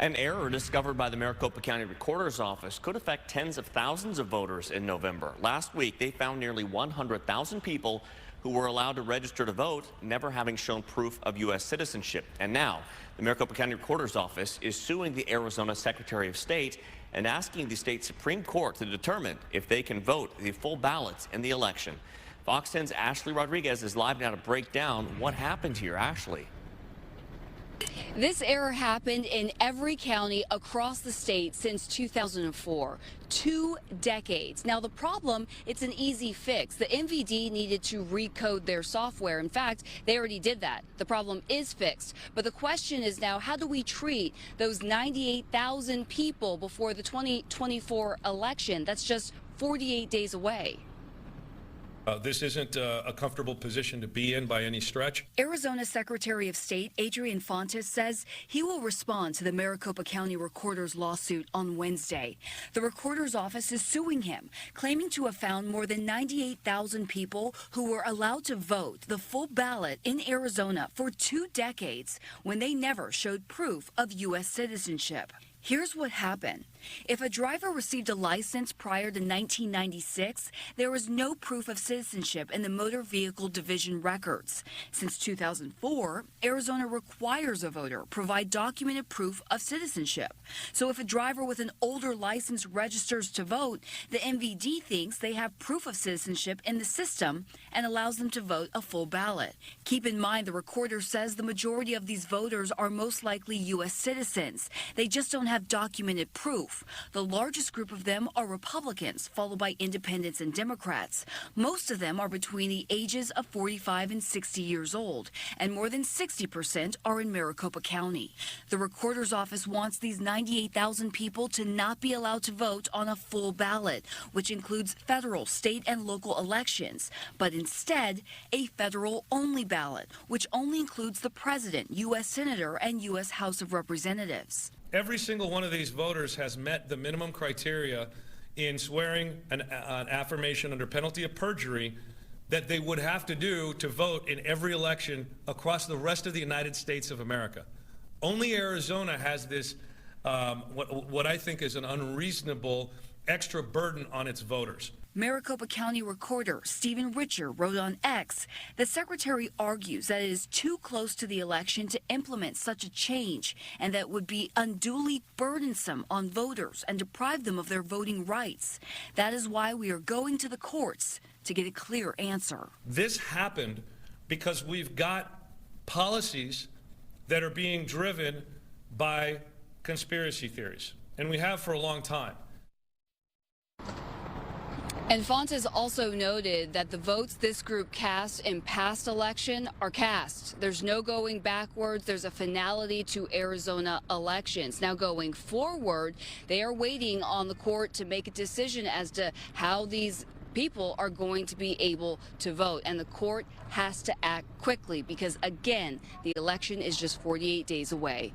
An error discovered by the Maricopa County Recorder's Office could affect tens of thousands of voters in November. Last week, they found nearly 100,000 people who were allowed to register to vote, never having shown proof of U.S. citizenship. And now, the Maricopa County Recorder's Office is suing the Arizona Secretary of State and asking the state Supreme Court to determine if they can vote the full ballots in the election. Fox 10's Ashlie Rodriguez is live now to break down what happened here. Ashlie. This error happened in every county across the state since 2004, 2 decades. Now, the problem, it's an easy fix. The MVD needed to recode their software. In fact, they already did that. The problem is fixed. But the question is now, how do we treat those 98,000 people before the 2024 election? That's just 48 days away. This isn't a comfortable position to be in by any stretch. Arizona Secretary of State Adrian Fontes says he will respond to the Maricopa County Recorder's lawsuit on Wednesday. The Recorder's Office is suing him, claiming to have found more than 98,000 people who were allowed to vote the full ballot in Arizona for 2 decades when they never showed proof of U.S. citizenship. Here's what happened. If a driver received a license prior to 1996, there was no proof of citizenship in the Motor Vehicle Division records. Since 2004, Arizona requires a voter provide documented proof of citizenship. So if a driver with an older license registers to vote, the MVD thinks they have proof of citizenship in the system and allows them to vote a full ballot. Keep in mind, the recorder says the majority of these voters are most likely U.S. citizens. They just don't have documented proof. The largest group of them are Republicans, followed by independents and Democrats. Most of them are between the ages of 45 and 60 years old, and more than 60% are in Maricopa County. The Recorder's Office wants these 98,000 people to not be allowed to vote on a full ballot, which includes federal, state, and local elections, but instead a federal-only ballot, which only includes the president, U.S. Senator, and U.S. House of Representatives. Every single one of these voters has met the minimum criteria in swearing an affirmation under penalty of perjury that they would have to do to vote in every election across the rest of the United States of America. Only Arizona has this, what I think is an unreasonable extra burden on its voters. Maricopa County Recorder Stephen Richer wrote on X, the secretary argues that it is too close to the election to implement such a change and that would be unduly burdensome on voters and deprive them of their voting rights. That is why we are going to the courts to get a clear answer. This happened because we've got policies that are being driven by conspiracy theories, and we have for a long time. And Fontes also noted that the votes this group cast in past election are cast. There's no going backwards. There's a finality to Arizona elections. Now going forward, they are waiting on the court to make a decision as to how these people are going to be able to vote. And the court has to act quickly because, again, the election is just 48 days away.